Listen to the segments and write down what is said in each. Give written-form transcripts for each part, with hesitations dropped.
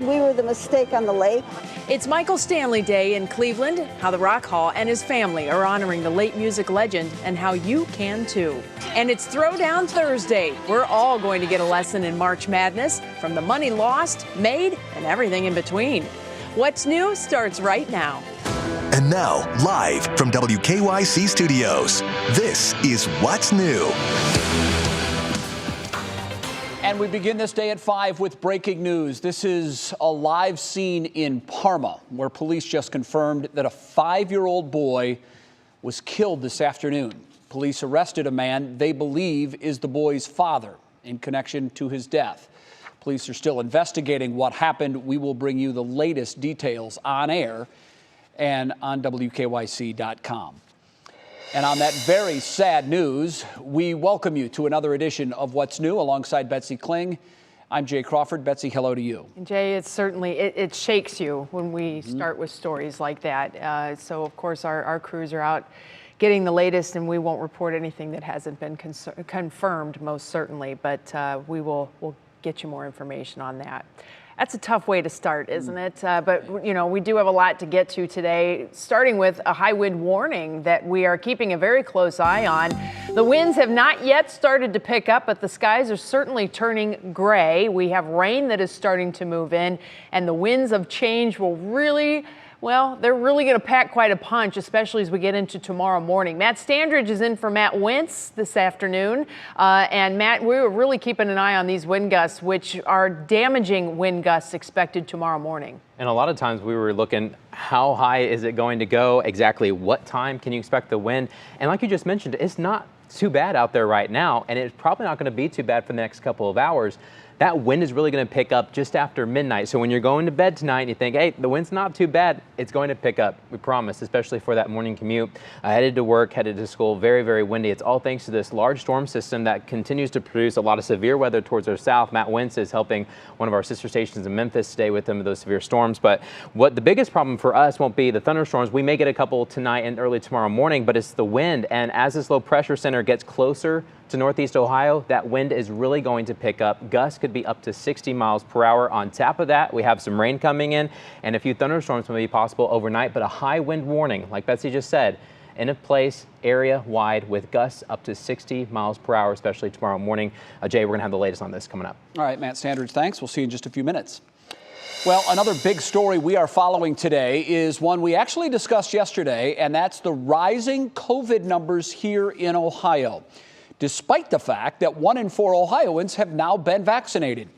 We were the mistake on the lake. It's Michael Stanley Day in Cleveland, how the Rock Hall and his family are honoring the late music legend, and how you can too. And it's Throwdown Thursday. We're all going to get a lesson in March Madness, from the money lost, made, and everything in between. What's New starts right now. And now, live from WKYC Studios, this is What's New. And we begin this day at 5 with breaking news. This is a live scene in Parma, where police just confirmed that a 5-year-old boy was killed this afternoon. Police arrested a man they believe is the boy's father in connection to his death. Police are still investigating what happened. We will bring you the latest details on air and on WKYC.com. And on that very sad news, we welcome you to another edition of What's New alongside Betsy Kling. I'm Jay Crawford. Betsy, hello to you. Jay, it's certainly, it shakes you when we start with stories like that. So, of course, our crews are out getting the latest, and we won't report anything that hasn't been confirmed, most certainly. But we'll get you more information on that. That's a tough way to start, isn't it? But, you know, we do have a lot to get to today, starting with a high wind warning that we are keeping a very close eye on. The winds have not yet started to pick up, but the skies are certainly turning gray. We have rain that is starting to move in, and the winds of change will really, well, they're really going to pack quite a punch, especially as we get into tomorrow morning. Matt Standridge is in for Matt Wentz this afternoon. And Matt, we were really keeping an eye on these wind gusts, which are damaging wind gusts expected tomorrow morning. And a lot of times we were looking, how high is it going to go? Exactly what time can you expect the wind? And like you just mentioned, it's not too bad out there right now, and it's probably not going to be too bad for the next couple of hours. That wind is really going to pick up just after midnight. So when you're going to bed tonight and you think, hey, the wind's not too bad, it's going to pick up. We promise, especially for that morning commute. Headed to work, headed to school, very, very windy. It's all thanks to this large storm system that continues to produce a lot of severe weather towards our south. Matt Wentz is helping one of our sister stations in Memphis stay with them with those severe storms. But what the biggest problem for us won't be the thunderstorms. We may get a couple tonight and early tomorrow morning, but it's the wind. And as this low pressure center gets closer to northeast Ohio, that wind is really going to pick up. Gusts could be up to 60 miles per hour. On top of that, we have some rain coming in, and a few thunderstorms may be possible overnight, but a high wind warning, like Betsy just said, in place area-wide with gusts up to 60 miles per hour, especially tomorrow morning. Jay, we're going to have the latest on this coming up. All right, Matt Standridge, thanks. We'll see you in just a few minutes. Well, another big story we are following today is one we actually discussed yesterday, and that's the rising COVID numbers here in Ohio, despite the fact that 1 in 4 Ohioans have now been vaccinated.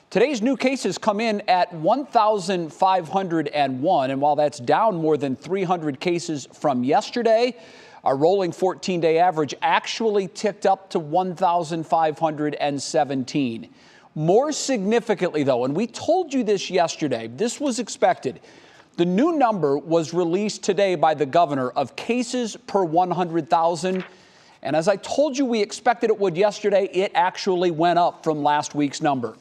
Today's new cases come in at 1,501, and while that's down more than 300 cases from yesterday, our rolling 14-day average actually ticked up to 1,517. More significantly, though, and we told you this yesterday, this was expected. The new number was released today by the governor of cases per 100,000. And as I told you we expected it would yesterday, it actually went up from last week's number.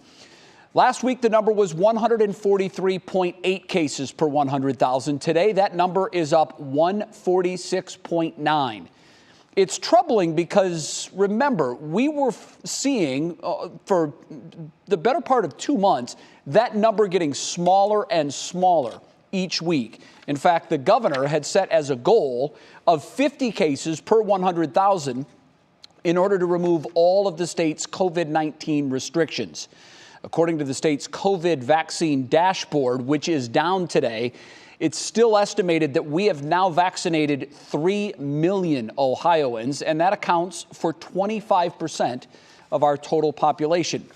Last week, the number was 143.8 cases per 100,000. Today, that number is up 146.9. It's troubling because, remember, we were seeing for the better part of 2 months that number getting smaller and smaller each week. In fact, the governor had set as a goal of 50 cases per 100,000 in order to remove all of the state's COVID-19 restrictions. According to the state's COVID vaccine dashboard, which is down today, it's still estimated that we have now vaccinated 3 million Ohioans, and that accounts for 25% of our total population.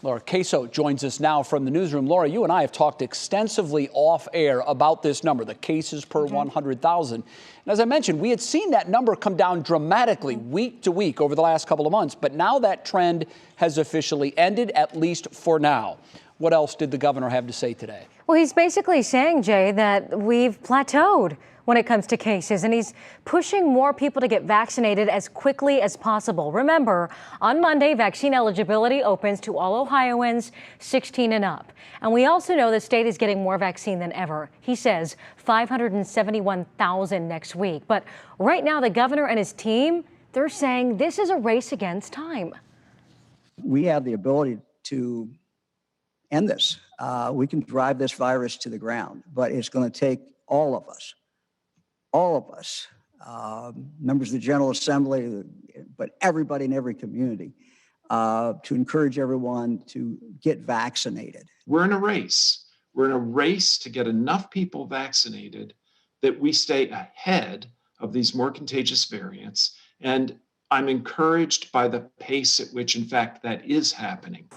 Laura Queso joins us now from the newsroom. Laura, you and I have talked extensively off air about this number, the cases per 100,000. And as I mentioned, we had seen that number come down dramatically week to week over the last couple of months, but now that trend has officially ended, at least for now. What else did the governor have to say today? Well, he's basically saying, Jay, that we've plateaued when it comes to cases, and he's pushing more people to get vaccinated as quickly as possible. Remember, on Monday, vaccine eligibility opens to all Ohioans 16 and up. And we also know the state is getting more vaccine than ever. He says 571,000 next week. But right now, the governor and his team, they're saying this is a race against time. We have the ability to end this. We can drive this virus to the ground, but it's going to take all of us, members of the General Assembly, but everybody in every community, to encourage everyone to get vaccinated. We're in a race. We're in a race to get enough people vaccinated that we stay ahead of these more contagious variants. And I'm encouraged by the pace at which, in fact, that is happening.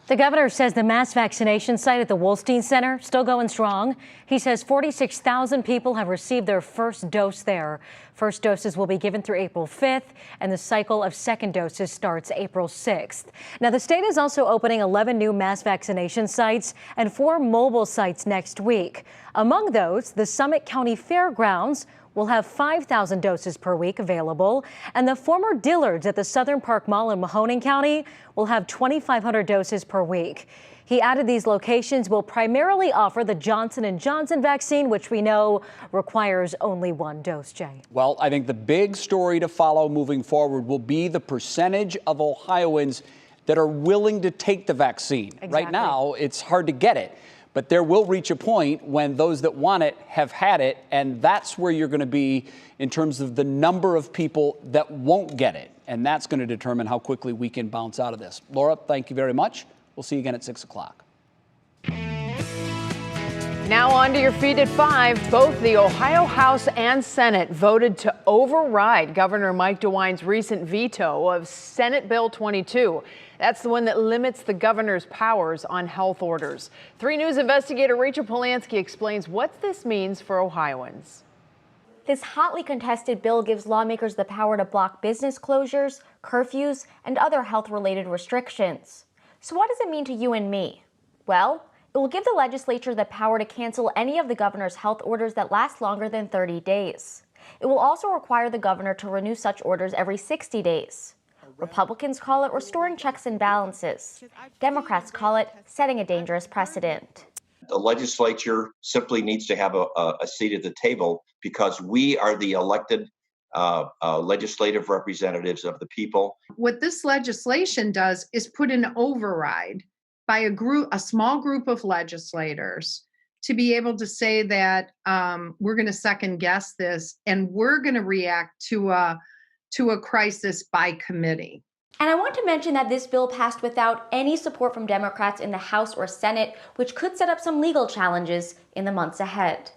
The governor says the mass vaccination site at the Wolstein Center still going strong. He says 46,000 people have received their first dose there. First doses will be given through April 5th, and the cycle of second doses starts April 6th. Now, the state is also opening 11 new mass vaccination sites and 4 mobile sites next week. Among those, the Summit County Fairgrounds will have 5,000 doses per week available, and the former Dillard's at the Southern Park Mall in Mahoning County will have 2,500 doses per week. He added these locations will primarily offer the Johnson & Johnson vaccine, which we know requires only 1 dose, Jay. Well, I think the big story to follow moving forward will be the percentage of Ohioans that are willing to take the vaccine. Exactly. Right now, it's hard to get it. But there will reach a point when those that want it have had it, and that's where you're going to be in terms of the number of people that won't get it. And that's going to determine how quickly we can bounce out of this. Laura, thank you very much. We'll see you again at 6 o'clock. Now on to your feed at 5. Both the Ohio House and Senate voted to override Governor Mike DeWine's recent veto of Senate Bill 22. That's the one that limits the governor's powers on health orders. 3 News investigator Rachel Polanski explains what this means for Ohioans. This hotly contested bill gives lawmakers the power to block business closures, curfews, and other health-related restrictions. So what does it mean to you and me? Well, it will give the legislature the power to cancel any of the governor's health orders that last longer than 30 days. It will also require the governor to renew such orders every 60 days. Republicans call it restoring checks and balances. Democrats call it setting a dangerous precedent. The legislature simply needs to have a seat at the table because we are the elected legislative representatives of the people. What this legislation does is put an override by a small group of legislators to be able to say that we're going to second guess this and we're going to react to a crisis by committee. And I want to mention that this bill passed without any support from Democrats in the House or Senate, which could set up some legal challenges in the months ahead.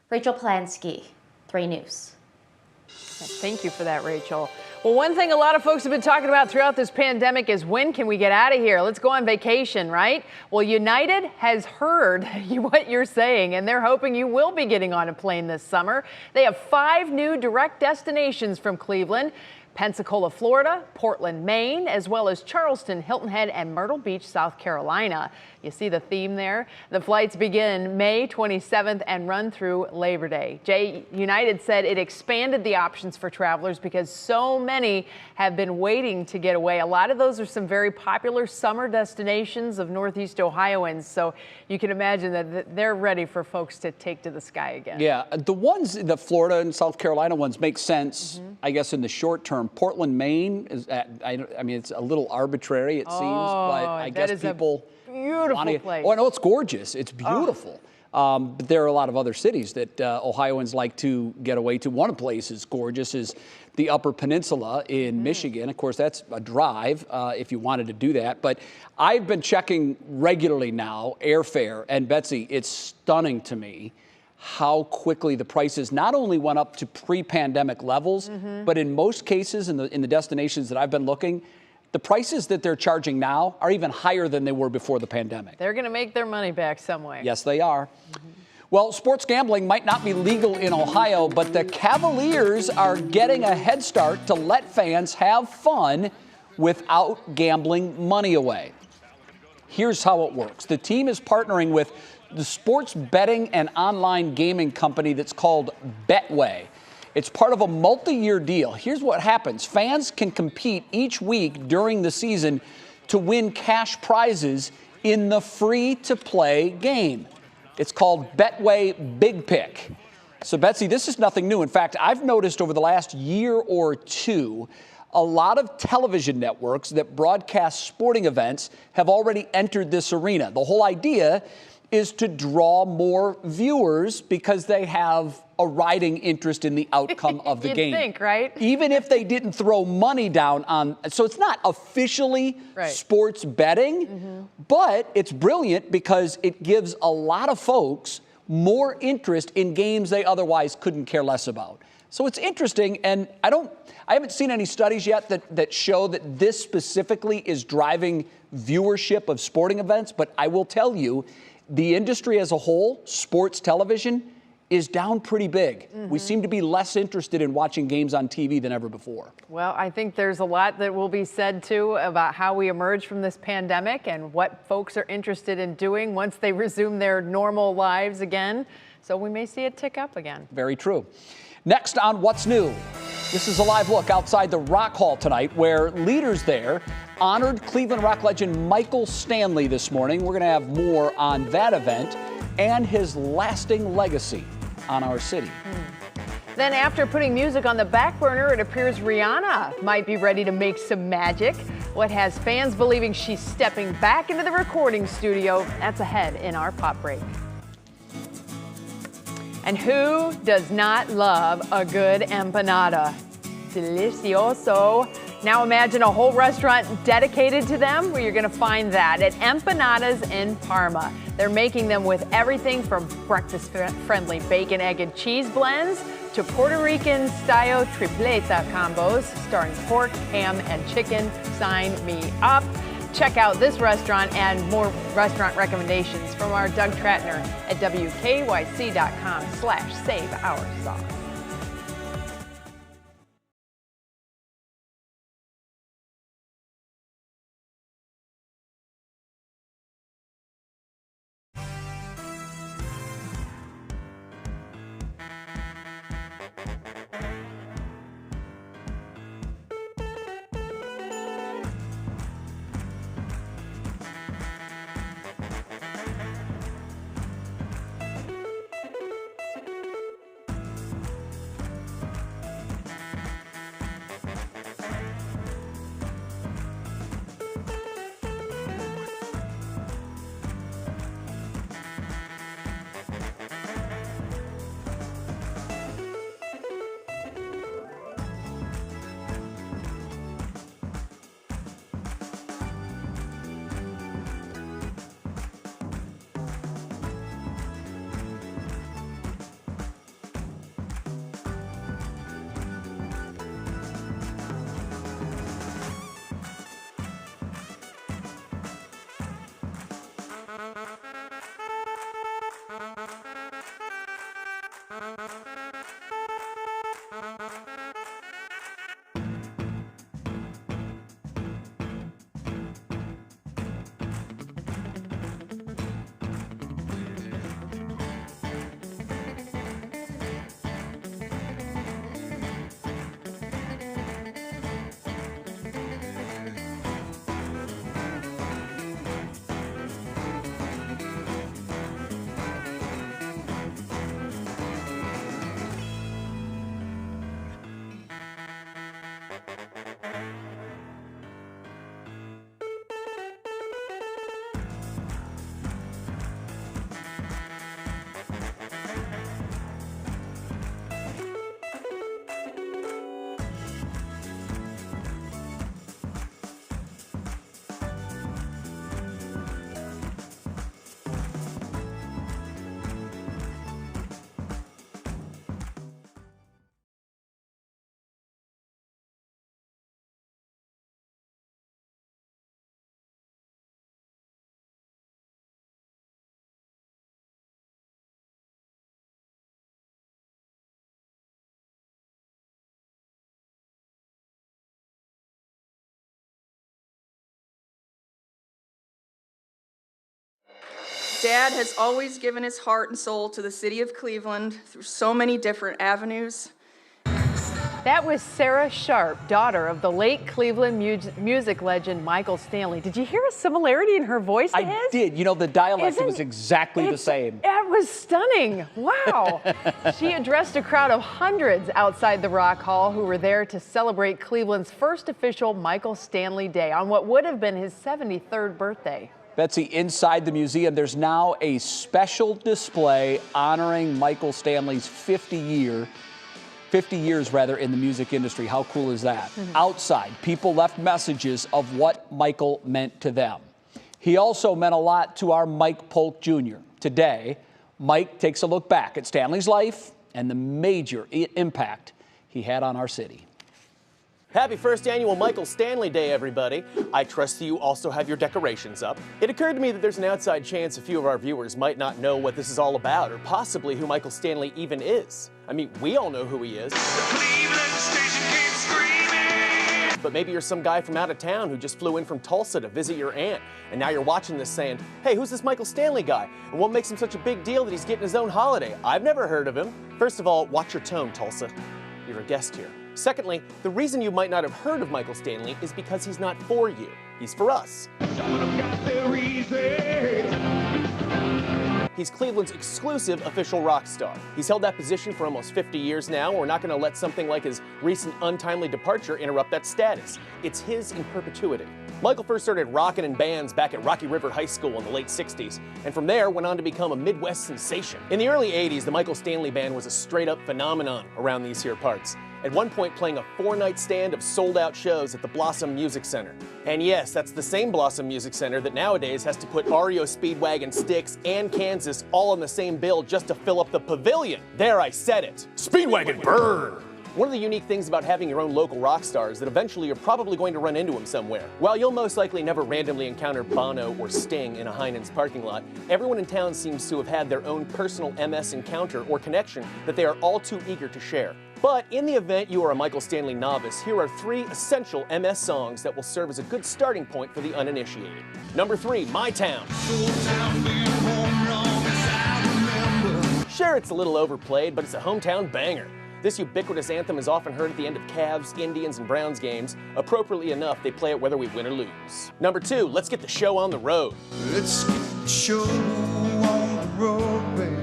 Rachel Polanski, 3 News. Thank you for that, Rachel. Well, one thing a lot of folks have been talking about throughout this pandemic is when can we get out of here? Let's go on vacation, right? Well, United has heard what you're saying, and they're hoping you will be getting on a plane this summer. They have 5 new direct destinations from Cleveland: Pensacola, Florida, Portland, Maine, as well as Charleston, Hilton Head, and Myrtle Beach, South Carolina. You see the theme there? The flights begin May 27th and run through Labor Day. United said it expanded the options for travelers because so many have been waiting to get away. A lot of those are some very popular summer destinations of Northeast Ohioans, so you can imagine that they're ready for folks to take to the sky again. Yeah, the Florida and South Carolina ones make sense, I guess, in the short term. Portland, Maine is, I mean, it's a little arbitrary, it seems, but I guess people. Beautiful place. Oh, I know it's gorgeous. It's beautiful. But there are a lot of other cities that Ohioans like to get away to. One place is gorgeous is the Upper Peninsula in Michigan. Of course, that's a drive if you wanted to do that. But I've been checking regularly now airfare, and Betsy, it's stunning to me how quickly the prices not only went up to pre-pandemic levels, but in most cases in the destinations that I've been looking, the prices that they're charging now are even higher than they were before the pandemic. They're going to make their money back some way. Yes, they are. Well, sports gambling might not be legal in Ohio, but the Cavaliers are getting a head start to let fans have fun without gambling money away. Here's how it works. The team is partnering with the sports betting and online gaming company that's called Betway. It's part of a multi-year deal. Here's what happens. Fans can compete each week during the season to win cash prizes in the free-to-play game. It's called Betway Big Pick. So, Betsy, this is nothing new. In fact, I've noticed over the last year or two, A lot of television networks that broadcast sporting events have already entered this arena. The whole idea is to draw more viewers because they have a riding interest in the outcome of the game. You'd think, right? Even if they didn't throw money down on, so it's not officially sports betting, but it's brilliant because it gives a lot of folks more interest in games they otherwise couldn't care less about. So it's interesting, and I haven't seen any studies yet that show that this specifically is driving viewership of sporting events, but I will tell you, the industry as a whole, sports television, is down pretty big. We seem to be less interested in watching games on TV than ever before. Well, I think there's a lot that will be said, too, about how we emerge from this pandemic and what folks are interested in doing once they resume their normal lives again. So we may see it tick up again. Very true. Next on What's New, this is a live look outside the Rock Hall tonight, where leaders there honored Cleveland rock legend Michael Stanley this morning. We're going to have more on that event and his lasting legacy on our city. Then after putting music on the back burner, it appears Rihanna might be ready to make some magic. What has fans believing she's stepping back into the recording studio? That's ahead in our pop break. And who does not love a good empanada? Delicioso. Now imagine a whole restaurant dedicated to them. Well, you're going to find that at Empanadas in Parma. They're making them with everything from breakfast-friendly bacon, egg, and cheese blends to Puerto Rican-style tripleta combos starring pork, ham, and chicken. Sign me up. Check out this restaurant and more restaurant recommendations from our Doug Tratner at WKYC.com/SaveOurSauce. Dad has always given his heart and soul to the city of Cleveland through so many different avenues. That was Sarah Sharp, daughter of the late Cleveland music legend Michael Stanley. Did you hear a similarity in her voice to his? I did. You know, the dialect was exactly the same. It was stunning. Wow. She addressed a crowd of hundreds outside the Rock Hall who were there to celebrate Cleveland's first official Michael Stanley Day on what would have been his 73rd birthday. Betsy, inside the museum, there's now a special display honoring Michael Stanley's 50 years in the music industry. How cool is that? Outside, people left messages of what Michael meant to them. He also meant a lot to our Mike Polk Jr. Today, Mike takes a look back at Stanley's life and the major impact he had on our city. Happy first annual Michael Stanley Day, everybody. I trust you also have your decorations up. It occurred to me that there's an outside chance a few of our viewers might not know what this is all about, or possibly who Michael Stanley even is. I mean, we all know who he is. But maybe you're some guy from out of town who just flew in from Tulsa to visit your aunt, and now you're watching this saying, hey, who's this Michael Stanley guy? And what makes him such a big deal that he's getting his own holiday? I've never heard of him. First of all, watch your tone, Tulsa. You're a guest here. Secondly, the reason you might not have heard of Michael Stanley is because he's not for you. He's for us. He's Cleveland's exclusive official rock star. He's held that position for almost 50 years now. We're not going to let something like his recent untimely departure interrupt that status. It's his in perpetuity. Michael first started rocking in bands back at Rocky River High School in the late 60s, and from there went on to become a Midwest sensation. In the early 80s, the Michael Stanley Band was a straight-up phenomenon around these here parts, at one point playing a 4-night stand of sold-out shows at the Blossom Music Center. And yes, that's the same Blossom Music Center that nowadays has to put REO Speedwagon, Styx, and Kansas all on the same bill just to fill up the pavilion. There, I said it. Speedwagon burn! One of the unique things about having your own local rock star is that eventually you're probably going to run into him somewhere. While you'll most likely never randomly encounter Bono or Sting in a Heinen's parking lot, everyone in town seems to have had their own personal MS encounter or connection that they are all too eager to share. But in the event you are a Michael Stanley novice, here are 3 essential MS songs that will serve as a good starting point for the uninitiated. Number 3, My Town. Sure, it's a little overplayed, but it's a hometown banger. This ubiquitous anthem is often heard at the end of Cavs, Indians, and Browns games. Appropriately enough, they play it whether we win or lose. Number 2, Let's Get the Show on the Road. Let's get the show on the road, baby.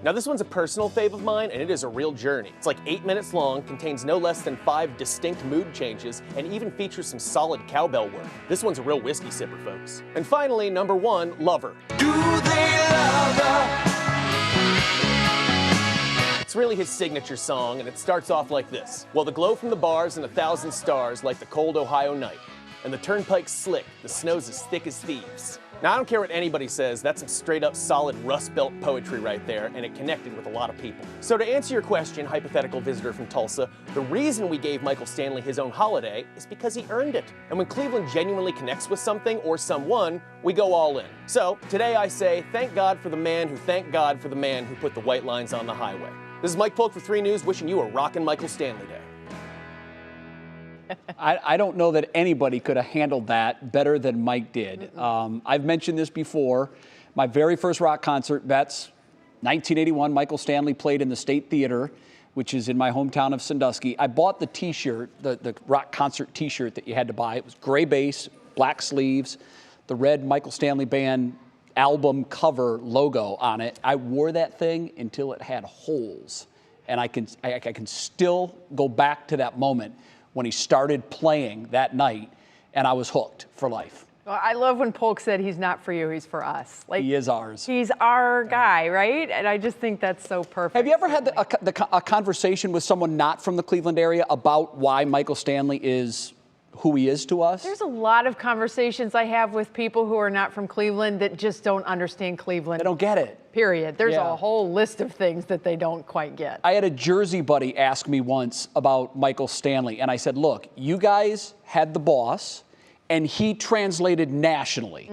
Now this one's a personal fave of mine, and it is a real journey. It's like 8 minutes long, contains no less than 5 distinct mood changes, and even features some solid cowbell work. This one's a real whiskey sipper, folks. And finally, number 1, Lover. Do they love her? It's really his signature song, and it starts off like this. Well, the glow from the bars and 1,000 stars like the cold Ohio night. And the turnpike's slick, the snow's as thick as thieves. Now, I don't care what anybody says, that's some straight up solid Rust Belt poetry right there, and it connected with a lot of people. So to answer your question, hypothetical visitor from Tulsa, the reason we gave Michael Stanley his own holiday is because he earned it. And when Cleveland genuinely connects with something or someone, we go all in. So today I say, thank God for the man who thanked God for the man who put the white lines on the highway. This is Mike Polk for 3 News, wishing you a rockin' Michael Stanley Day. I don't know that anybody could have handled that better than Mike did. I've mentioned this before. My very first rock concert, Bets, 1981, Michael Stanley played in the State Theater, which is in my hometown of Sandusky. I bought the T-shirt, the rock concert T-shirt that you had to buy. It was gray base, black sleeves, the red Michael Stanley Band album cover logo on it. I wore that thing until it had holes. And I can still go back to that moment when he started playing that night, and I was hooked for life. Well, I love when Polk said he's not for you, he's for us. Like, he is ours. He's our guy, right? And I just think that's so perfect. Have you ever had a conversation with someone not from the Cleveland area about why Michael Stanley is who he is to us? There's a lot of conversations I have with people who are not from Cleveland that just don't understand Cleveland. They don't get it. Period. There's a whole list of things that they don't quite get. I had a Jersey buddy ask me once about Michael Stanley, and I said, look, you guys had the boss, and he translated nationally.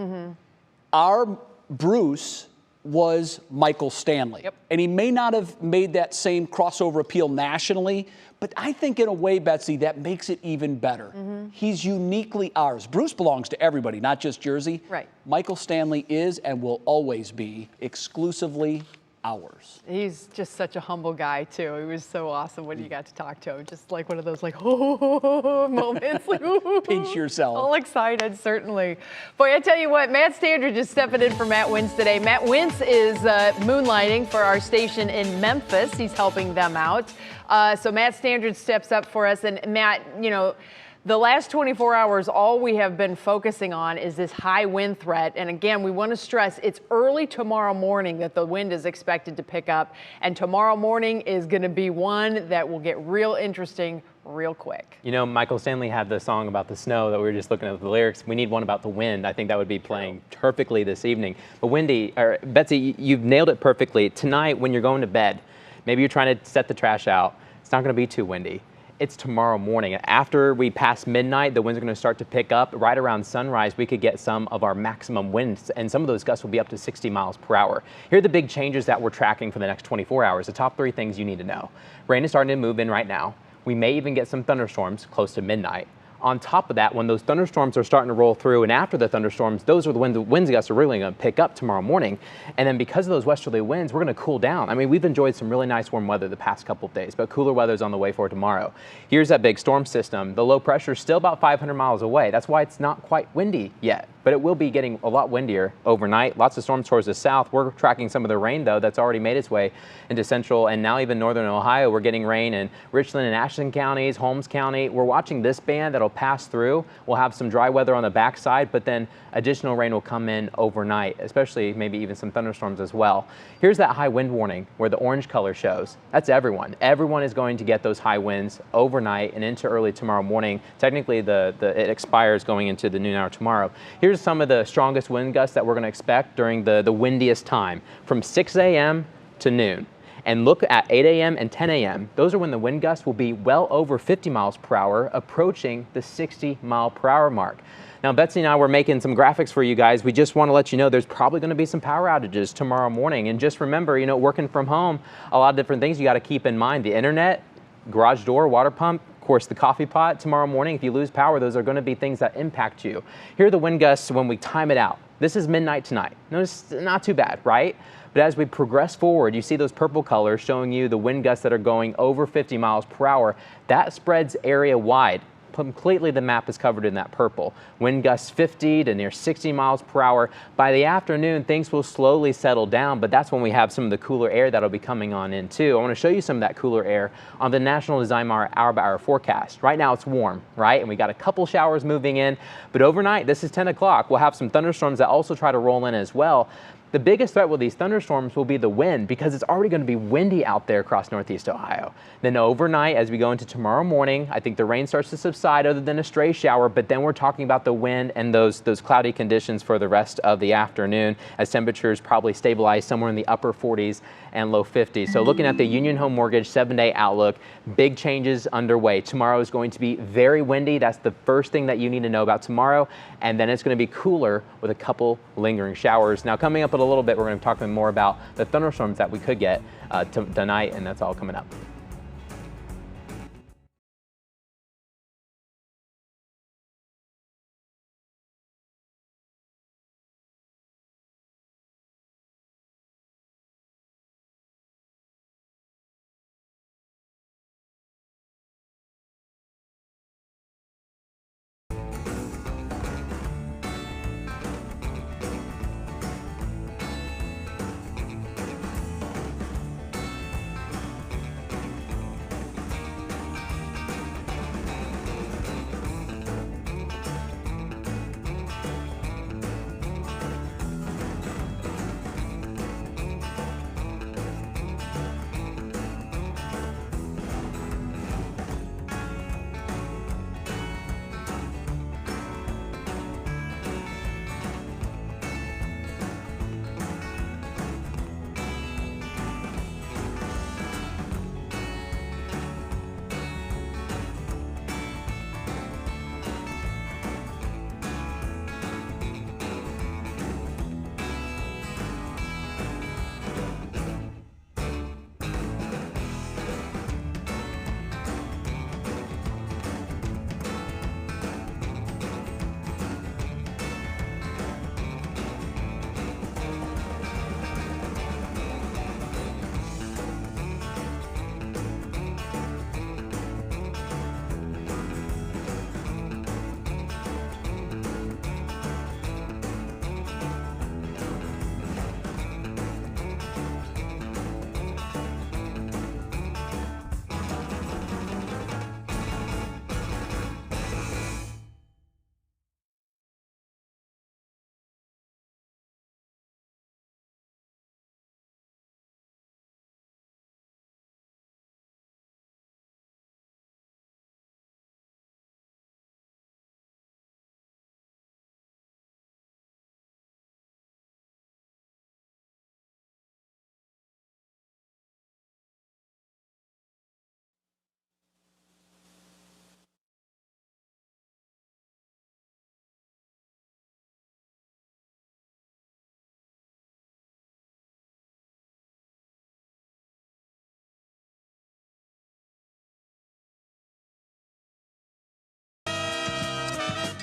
Our Bruce was Michael Stanley. And he may not have made that same crossover appeal nationally, but I think in a way, Betsy, that makes it even better. He's uniquely ours. Bruce belongs to everybody, not just Jersey. Right. Michael Stanley is and will always be exclusively hours. He's just such a humble guy too. He was so awesome when you got to talk to him. Just like one of those like moments, like Pinch yourself. all excited, certainly. Boy, I tell you what, Matt Standridge is stepping in for Matt Wintz today. Matt Wintz is moonlighting for our station in Memphis. He's helping them out. So Matt Standridge steps up for us, and Matt, you know, the last 24 hours, all we have been focusing on is this high wind threat. And again, we want to stress it's early tomorrow morning that the wind is expected to pick up. And tomorrow morning is going to be one that will get real interesting real quick. You know, Michael Stanley had the song about the snow that we were just looking at the lyrics. We need one about the wind. I think that would be playing perfectly this evening. But Betsy, you've nailed it perfectly. Tonight, when you're going to bed, maybe you're trying to set the trash out. It's not going to be too windy. It's tomorrow morning. After we pass midnight, the winds are going to start to pick up. Right around sunrise, we could get some of our maximum winds, and some of those gusts will be up to 60 miles per hour. Here are the big changes that we're tracking for the next 24 hours. The top 3 things you need to know. Rain is starting to move in right now. We may even get some thunderstorms close to midnight. On top of that, when those thunderstorms are starting to roll through, and after the thunderstorms, those are when the winds gusts are really going to pick up tomorrow morning. And then because of those westerly winds, we're going to cool down. I mean, we've enjoyed some really nice warm weather the past couple of days, but cooler weather is on the way for tomorrow. Here's that big storm system. The low pressure is still about 500 miles away. That's why it's not quite windy yet, but it will be getting a lot windier overnight. Lots of storms towards the south. We're tracking some of the rain, though, that's already made its way into central and now even northern Ohio. We're getting rain in Richland and Ashland counties, Holmes County. We're watching this band that'll pass through. We'll have some dry weather on the backside, but then additional rain will come in overnight, especially maybe even some thunderstorms as well. Here's that high wind warning where the orange color shows. That's everyone. Everyone is going to get those high winds overnight and into early tomorrow morning. Technically, it expires going into the noon hour tomorrow. Here's some of the strongest wind gusts that we're going to expect during the windiest time from 6 a.m. to noon. And look at 8 a.m. and 10 a.m. Those are when the wind gusts will be well over 50 miles per hour, approaching the 60 mile per hour mark. Now, Betsy and I were making some graphics for you guys. We just want to let you know there's probably going to be some power outages tomorrow morning. And just remember, you know, working from home, a lot of different things you got to keep in mind. The internet, garage door, water pump, of course, the coffee pot tomorrow morning. If you lose power, those are going to be things that impact you. Here are the wind gusts when we time it out. This is midnight tonight. Notice, not too bad, right? But as we progress forward, you see those purple colors showing you the wind gusts that are going over 50 miles per hour. That spreads area wide. Completely the map is covered in that purple. Wind gusts 50 to near 60 miles per hour. By the afternoon, things will slowly settle down, but that's when we have some of the cooler air that'll be coming on in too. I want to show you some of that cooler air on the National Design hour-by-hour forecast. Right now it's warm, right? And we got a couple showers moving in, but overnight, this is 10 o'clock. We'll have some thunderstorms that also try to roll in as well. The biggest threat with these thunderstorms will be the wind because it's already going to be windy out there across Northeast Ohio. Then overnight, as we go into tomorrow morning, I think the rain starts to subside other than a stray shower, but then we're talking about the wind and those cloudy conditions for the rest of the afternoon as temperatures probably stabilize somewhere in the upper 40s and low 50s. So looking at the Union Home Mortgage 7-day outlook, big changes underway. Tomorrow is going to be very windy. That's the first thing that you need to know about tomorrow. And then it's going to be cooler with a couple lingering showers. Now coming up in a little bit, we're going to talk more about the thunderstorms that we could get tonight, and that's all coming up.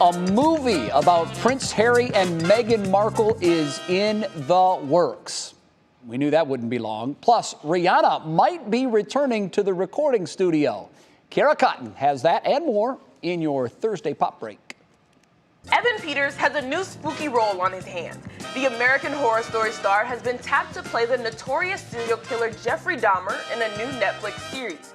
A movie about Prince Harry and Meghan Markle is in the works. We knew that wouldn't be long. Plus, Rihanna might be returning to the recording studio. Kara Cotton has that and more in your Thursday Pop Break. Evan Peters has a new spooky role on his hands. The American Horror Story star has been tapped to play the notorious serial killer Jeffrey Dahmer in a new Netflix series.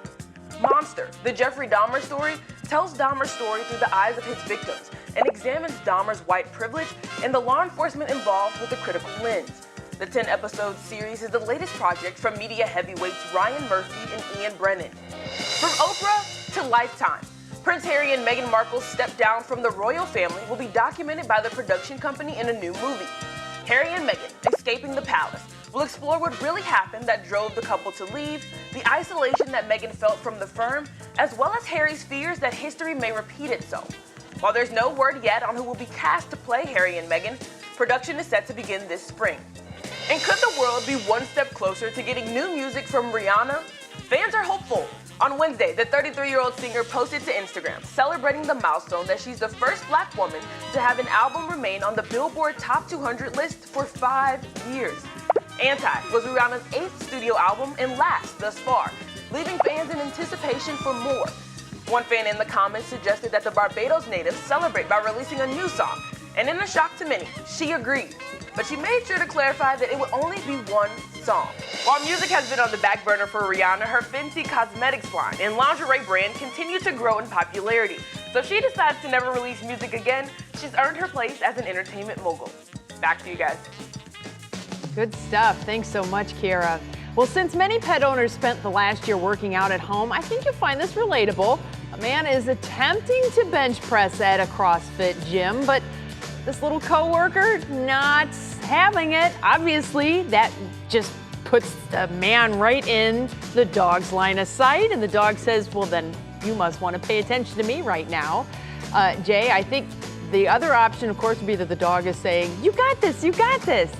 Monster, the Jeffrey Dahmer story, tells Dahmer's story through the eyes of his victims and examines Dahmer's white privilege and the law enforcement involved with a critical lens. The 10-episode series is the latest project from media heavyweights Ryan Murphy and Ian Brennan. From Oprah to Lifetime, Prince Harry and Meghan Markle's step down from the royal family will be documented by the production company in a new movie. Harry and Meghan, Escaping the Palace, will explore what really happened that drove the couple to leave, the isolation that Meghan felt from the firm, as well as Harry's fears that history may repeat itself. While there's no word yet on who will be cast to play Harry and Meghan, production is set to begin this spring. And could the world be one step closer to getting new music from Rihanna? Fans are hopeful. On Wednesday, the 33-year-old singer posted to Instagram celebrating the milestone that she's the first Black woman to have an album remain on the Billboard Top 200 list for 5 years. Anti was Rihanna's 8th studio album and last thus far, leaving fans in anticipation for more. One fan in the comments suggested that the Barbados native celebrate by releasing a new song, and in a shock to many, she agreed. But she made sure to clarify that it would only be one song. While music has been on the back burner for Rihanna, her Fenty Cosmetics line and lingerie brand continue to grow in popularity. So if she decides to never release music again, she's earned her place as an entertainment mogul. Back to you guys. Good stuff. Thanks so much, Kara. Well, since many pet owners spent the last year working out at home, I think you'll find this relatable. A man is attempting to bench press at a CrossFit gym, but this little coworker not having it. Obviously, that just puts the man right in the dog's line of sight, and the dog says, well, then you must want to pay attention to me right now. Jay, I think the other option, of course, would be that the dog is saying, you got this, you got this.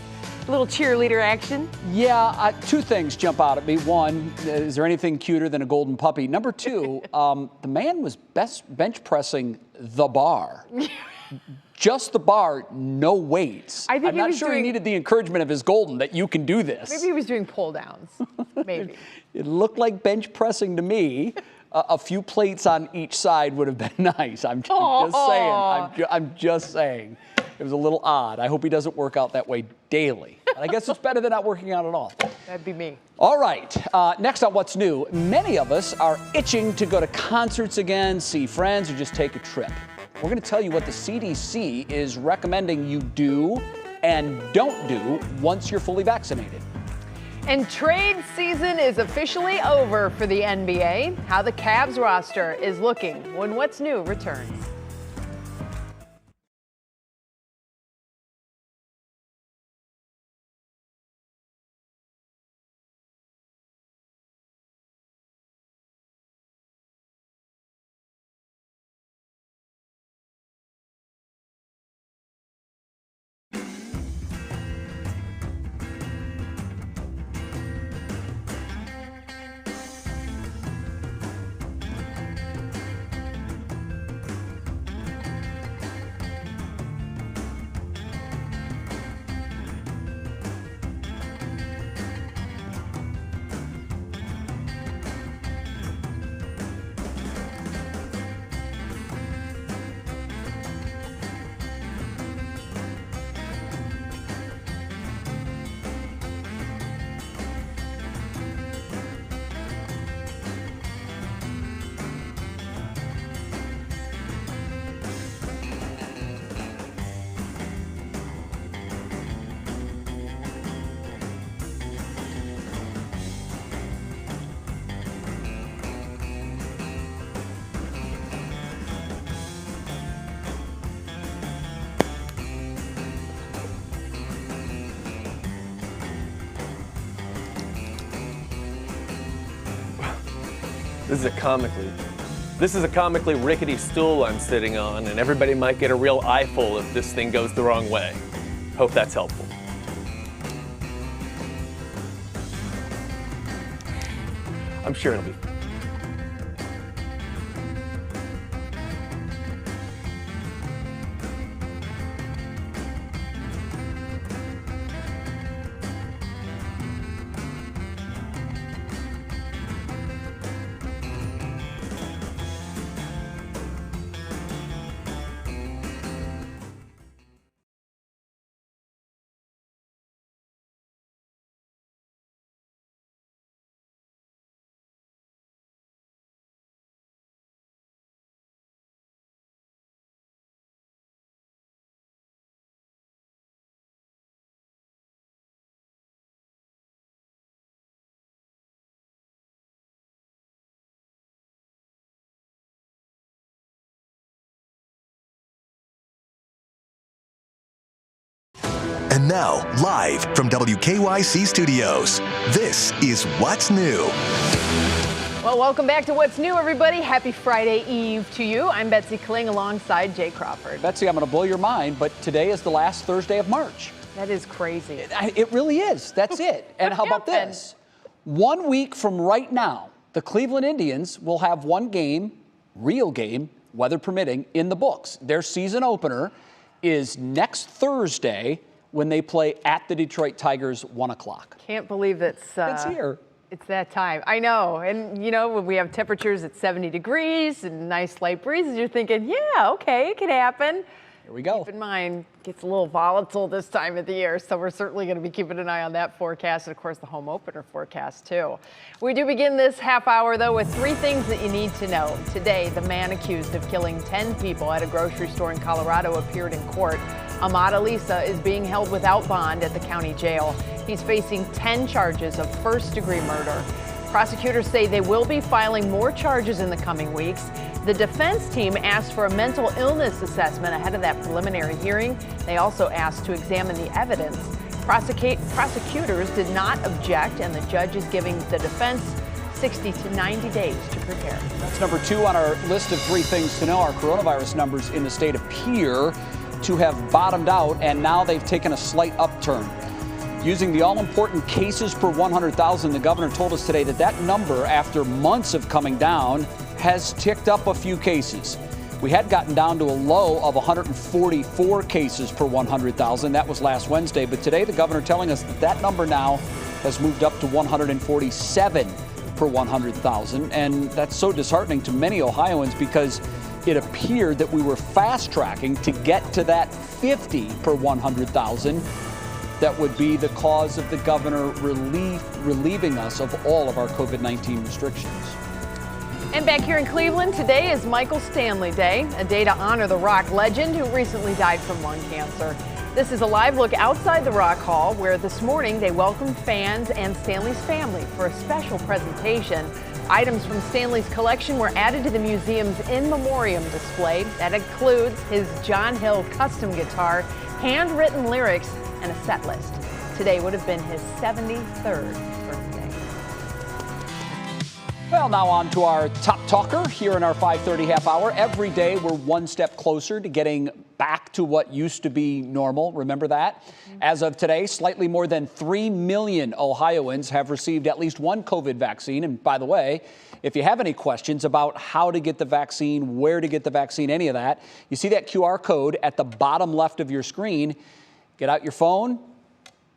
A little cheerleader action. Yeah, two things jump out at me. One, is there anything cuter than a golden puppy? Number two, the man was bench pressing the bar. Just the bar, no weights. I'm not sure he needed the encouragement of his golden that you can do this. Maybe he was doing pull downs. Maybe. It looked like bench pressing to me. A few plates on each side would have been nice. I'm just saying. I'm just saying. It was a little odd. I hope he doesn't work out that way daily. And I guess it's better than not working out at all. That'd be me. All right. Next on What's New, many of us are itching to go to concerts again, see friends, or just take a trip. We're going to tell you what the CDC is recommending you do and don't do once you're fully vaccinated. And trade season is officially over for the NBA. How the Cavs roster is looking when What's New returns. This is a comically rickety stool I'm sitting on, and everybody might get a real eyeful if this thing goes the wrong way. Hope that's helpful. I'm sure it'll be. And now, live from WKYC Studios, this is What's New. Well, welcome back to What's New, everybody. Happy Friday Eve to you. I'm Betsy Kling alongside Jay Crawford. Betsy, I'm going to blow your mind, but today is the last Thursday of March. That is crazy. It really is. That's it. And how about this? 1 week from right now, the Cleveland Indians will have one game, real game, weather permitting, in the books. Their season opener is next Thursday when they play at the Detroit Tigers, 1 o'clock. Can't believe it's here. It's that time. I know. And, you know, when we have temperatures at 70 degrees and nice light breezes, you're thinking, yeah, okay, it can happen. Here we go. Keep in mind, it gets a little volatile this time of the year, so we're certainly going to be keeping an eye on that forecast and, of course, the home opener forecast, too. We do begin this half hour, though, with 3 things that you need to know. Today, the man accused of killing 10 people at a grocery store in Colorado appeared in court. Ahmad Alisa is being held without bond at the county jail. He's facing 10 charges of first-degree murder. Prosecutors say they will be filing more charges in the coming weeks. The defense team asked for a mental illness assessment ahead of that preliminary hearing. They also asked to examine the evidence. Prosecutors did not object, and the judge is giving the defense 60 to 90 days to prepare. That's number 2 on our list of 3 things to know. Our coronavirus numbers in the state appear to have bottomed out, and now they've taken a slight upturn. Using the all-important cases per 100,000, the governor told us today that that number, after months of coming down, has ticked up a few cases. We had gotten down to a low of 144 cases per 100,000. That was last Wednesday, but today the governor telling us that that number now has moved up to 147 per 100,000, and that's so disheartening to many Ohioans because it appeared that we were fast-tracking to get to that 50 per 100,000. That would be the cause of the governor relieving us of all of our COVID-19 restrictions. And back here in Cleveland, today is Michael Stanley Day, a day to honor the rock legend who recently died from lung cancer. This is a live look outside the Rock Hall, where this morning they welcomed fans and Stanley's family for a special presentation. Items from Stanley's collection were added to the museum's in memoriam display. That includes his John Hill custom guitar, handwritten lyrics, and a set list. Today would have been his 73rd birthday. Well, now on to our top talker here in our 5:30 half hour. Every day we're one step closer to getting back to what used to be normal. Remember that? As of today, slightly more than 3 million Ohioans have received at least one COVID vaccine. And by the way, if you have any questions about how to get the vaccine, where to get the vaccine, any of that, you see that QR code at the bottom left of your screen. Get out your phone,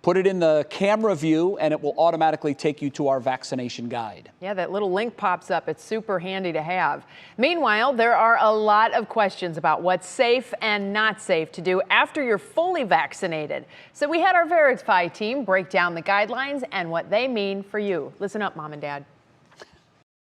put it in the camera view, and it will automatically take you to our vaccination guide. Yeah, that little link pops up. It's super handy to have. Meanwhile, there are a lot of questions about what's safe and not safe to do after you're fully vaccinated. So we had our Verify team break down the guidelines and what they mean for you. Listen up, Mom and Dad.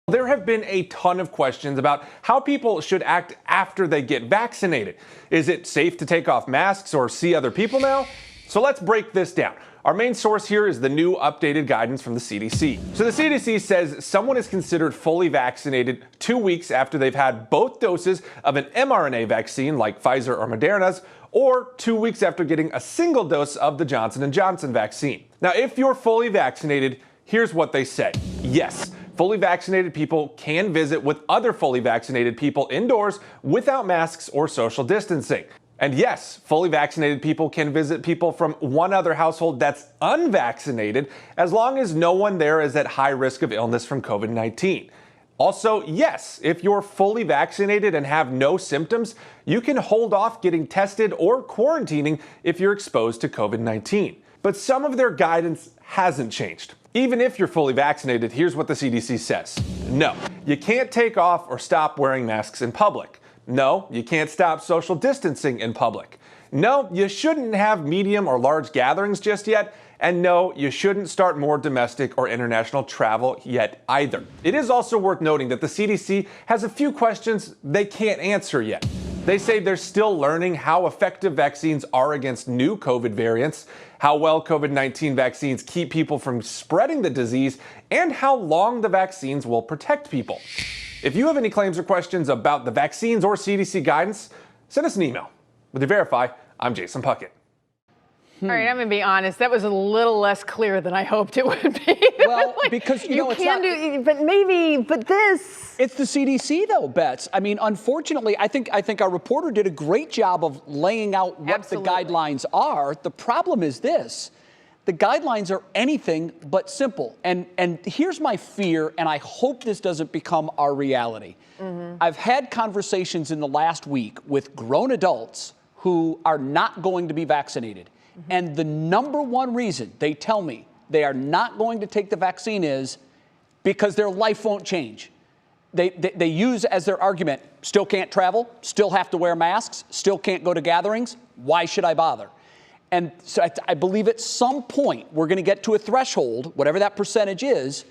There have been a ton of questions about how people should act after they get vaccinated. Is it safe to take off masks or see other people now? So let's break this down. Our main source here is the new updated guidance from the CDC. So the CDC says someone is considered fully vaccinated 2 weeks after they've had both doses of an mRNA vaccine like Pfizer or Moderna's, or 2 weeks after getting a single dose of the Johnson & Johnson vaccine. Now, if you're fully vaccinated, here's what they say. Yes, fully vaccinated people can visit with other fully vaccinated people indoors without masks or social distancing. And yes, fully vaccinated people can visit people from one other household that's unvaccinated as long as no one there is at high risk of illness from COVID-19. Also, yes, if you're fully vaccinated and have no symptoms, you can hold off getting tested or quarantining if you're exposed to COVID-19. But some of their guidance hasn't changed. Even if you're fully vaccinated, here's what the CDC says. No, you can't take off or stop wearing masks in public. No, you can't stop social distancing in public. No, you shouldn't have medium or large gatherings just yet. And no, you shouldn't start more domestic or international travel yet either. It is also worth noting that the CDC has a few questions they can't answer yet. They say they're still learning how effective vaccines are against new COVID variants, how well COVID-19 vaccines keep people from spreading the disease, and how long the vaccines will protect people. If you have any claims or questions about the vaccines or CDC guidance, send us an email. With your Verify, I'm Jason Puckett. All right, I'm going to be honest. That was a little less clear than I hoped it would be. Well, because you it's can do, but this. It's the CDC though, Bets. I mean, unfortunately, I think our reporter did a great job of laying out what the guidelines are. The problem is this: the guidelines are anything but simple. And here's my fear, and I hope this doesn't become our reality. I've had conversations in the last week with grown adults who are not going to be vaccinated. And the number one reason they tell me they are not going to take the vaccine is because their life won't change. They use as their argument, still can't travel, still have to wear masks, still can't go to gatherings. Why should I bother? And so I believe at some point we're going to get to a threshold, whatever that percentage is,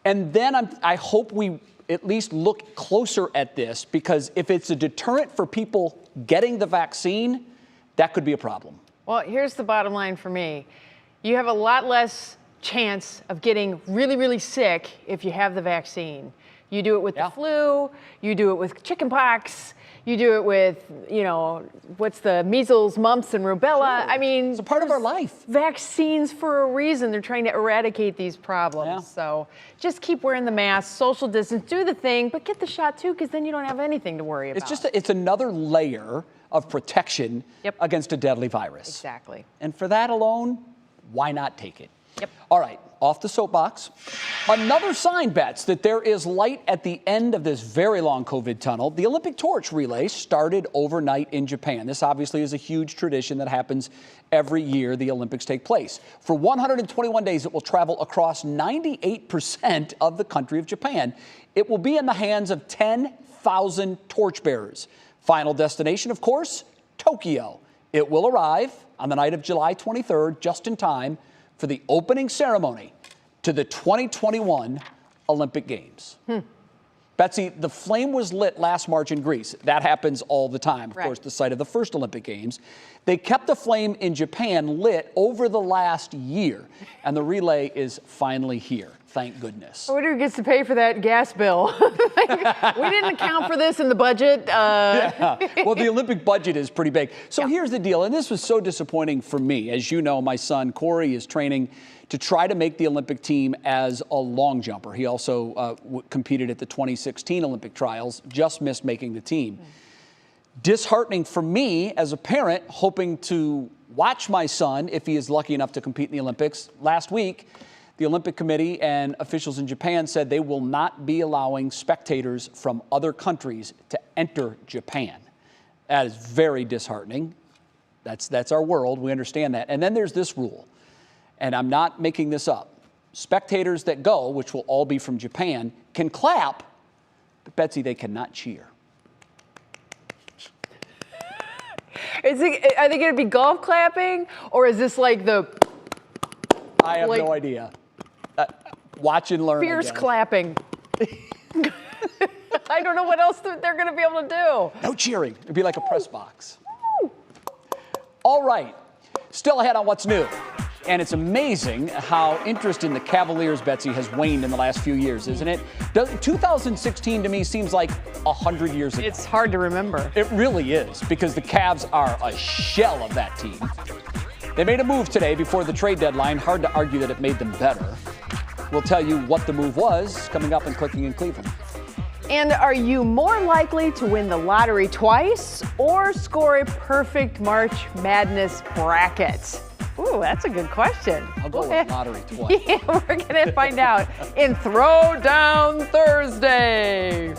and then I hope we at least look closer at this, because if it's a deterrent for people getting the vaccine, that could be a problem. Well, here's the bottom line for me. You have a lot less chance of getting really, really sick if you have the vaccine. You do it with the flu, you do it with chickenpox, you do it with, what's the measles, mumps, and rubella. Sure. I mean, it's a part of our life. Vaccines for a reason. They're trying to eradicate these problems. So just keep wearing the mask, social distance, do the thing, but get the shot too, because then you don't have anything to worry about. It's another layer of protection against a deadly virus. Exactly. And for that alone, why not take it? Yep. All right, off the soapbox. Another sign, Bets, that there is light at the end of this very long COVID tunnel. The Olympic torch relay started overnight in Japan. This obviously is a huge tradition that happens every year the Olympics take place. For 121 days, it will travel across 98% of the country of Japan. It will be in the hands of 10,000 torchbearers. Final destination, of course, Tokyo. It will arrive on the night of July 23rd, just in time for the opening ceremony to the 2021 Olympic Games. Betsy, the flame was lit last March in Greece. That happens all the time, of course, the site of the first Olympic Games. They kept the flame in Japan lit over the last year, and the relay is finally here. Thank goodness. I wonder who gets to pay for that gas bill. We didn't account for this in the budget. Well, the Olympic budget is pretty big. So here's the deal, and this was so disappointing for me. As you know, my son Corey is training to try to make the Olympic team as a long jumper. He also competed at the 2016 Olympic trials, just missed making the team. Disheartening for me as a parent, hoping to watch my son if he is lucky enough to compete in the Olympics. Last week, the Olympic Committee and officials in Japan said they will not be allowing spectators from other countries to enter Japan. That is very disheartening. That's our world. We understand that. And then there's this rule, and I'm not making this up. Spectators that go, which will all be from Japan, can clap, but Betsy, they cannot cheer. Are they going to be golf clapping, or is this like the... I have no idea. Watch and learn. Fierce clapping. I don't know what else they're going to be able to do. No cheering. It'd be like a press box. All right. Still ahead on what's new. And it's amazing how interest in the Cavaliers, Betsy, has waned in the last few years, isn't it? 2016 to me seems like 100 years ago. It's hard to remember. It really is, because the Cavs are a shell of that team. They made a move today before the trade deadline. Hard to argue that it made them better. We'll tell you what the move was coming up in Clicking in Cleveland. And are you more likely to win the lottery twice or score a perfect March Madness bracket? Ooh, that's a good question. I'll go with lottery twice. Yeah, we're going to find out in Throwdown Thursday.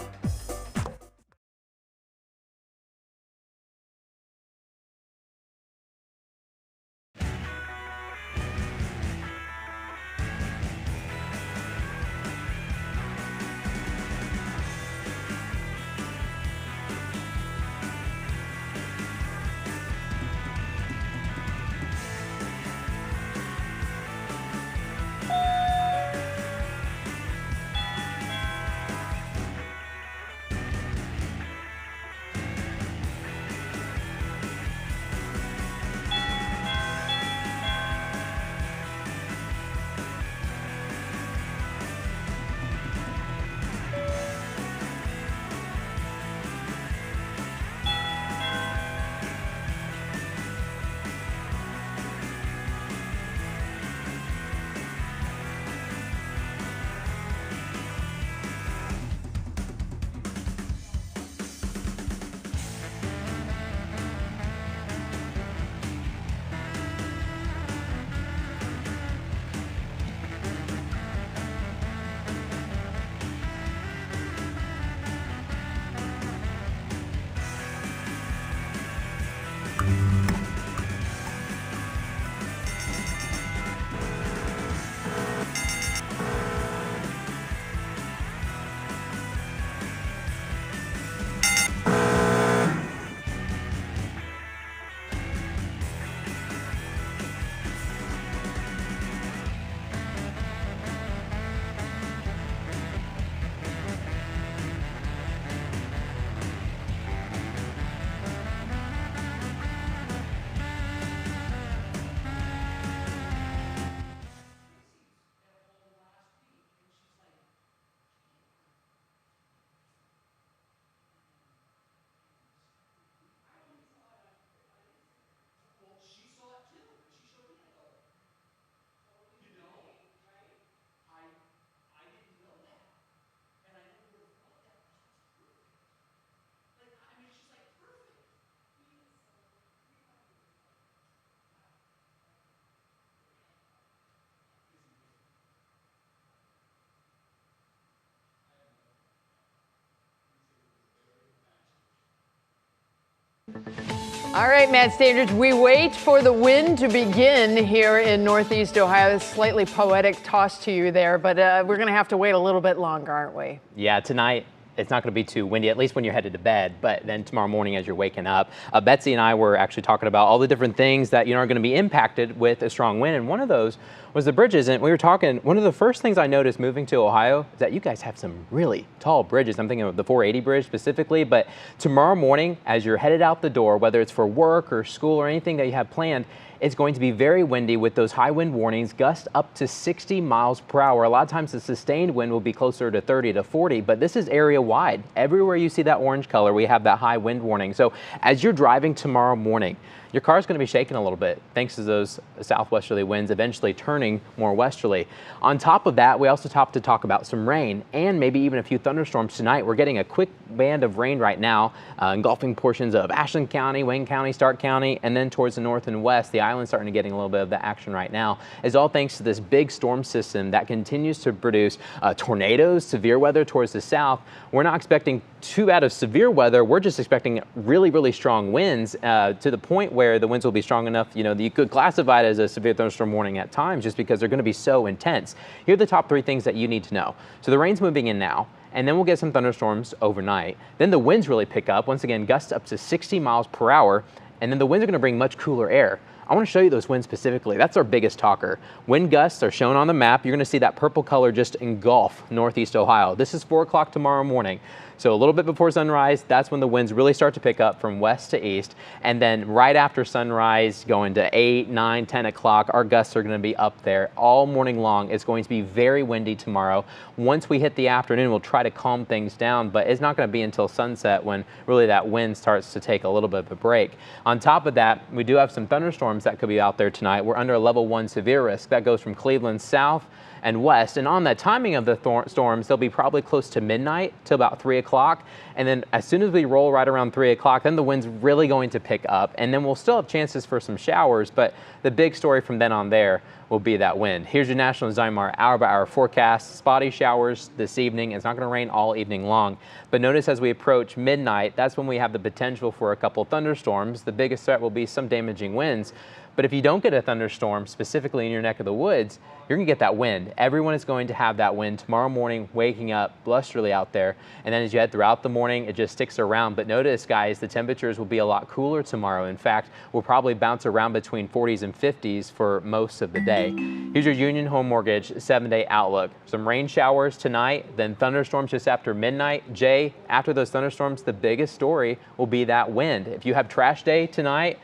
All right, Matt Standards, we wait for the wind to begin here in Northeast Ohio. It's slightly poetic toss to you there, but we're going to have to wait a little bit longer, aren't we? Yeah, tonight it's not going to be too windy, at least when you're headed to bed, but then tomorrow morning as you're waking up. Betsy and I were actually talking about all the different things that are going to be impacted with a strong wind, and one of those was the bridges. And we were talking, one of the first things I noticed moving to Ohio is that you guys have some really tall bridges. I'm thinking of the 480 bridge specifically, but tomorrow morning as you're headed out the door, whether it's for work or school or anything that you have planned, it's going to be very windy with those high wind warnings, gusts up to 60 miles per hour. A lot of times the sustained wind will be closer to 30 to 40, but this is area wide. Everywhere you see that orange color, we have that high wind warning. So as you're driving tomorrow morning, your car is going to be shaking a little bit thanks to those southwesterly winds eventually turning more westerly. On top of that, we also have to talk about some rain and maybe even a few thunderstorms tonight. We're getting a quick band of rain right now, engulfing portions of Ashland County, Wayne County, Stark County, and then towards the north and west. The island's starting to getting a little bit of the action right now. It's all thanks to this big storm system that continues to produce tornadoes, severe weather towards the south. We're not expecting too bad of severe weather. We're just expecting really, really strong winds to the point where the winds will be strong enough, that you could classify it as a severe thunderstorm warning at times just because they're going to be so intense. Here are the top 3 things that you need to know. So the rain's moving in now, and then we'll get some thunderstorms overnight. Then the winds really pick up. Once again, gusts up to 60 miles per hour, and then the winds are going to bring much cooler air. I want to show you those winds specifically. That's our biggest talker. Wind gusts are shown on the map. You're going to see that purple color just engulf Northeast Ohio. This is 4 o'clock tomorrow morning. So a little bit before sunrise, that's when the winds really start to pick up from west to east. And then right after sunrise, going to 8, 9, 10 o'clock, our gusts are going to be up there all morning long. It's going to be very windy tomorrow. Once we hit the afternoon, we'll try to calm things down, but it's not going to be until sunset when really that wind starts to take a little bit of a break. On top of that, we do have some thunderstorms that could be out there tonight. We're under a level 1 severe risk. That goes from Cleveland south and west. And on the timing of the storms, they'll be probably close to midnight to about 3 o'clock. And then as soon as we roll right around 3 o'clock, then the wind's really going to pick up. And then we'll still have chances for some showers, but the big story from then on there will be that wind. Here's your National Zymer hour-by-hour forecast. Spotty showers this evening. It's not going to rain all evening long. But notice as we approach midnight, that's when we have the potential for a couple thunderstorms. The biggest threat will be some damaging winds. But if you don't get a thunderstorm, specifically in your neck of the woods, you're going to get that wind. Everyone is going to have that wind tomorrow morning, waking up blusterly out there. And then as you head throughout the morning, it just sticks around. But notice, guys, the temperatures will be a lot cooler tomorrow. In fact, we'll probably bounce around between 40s and 50s for most of the day. Here's your Union Home Mortgage 7-day outlook. Some rain showers tonight, then thunderstorms just after midnight. Jay, after those thunderstorms, the biggest story will be that wind. If you have trash day tonight,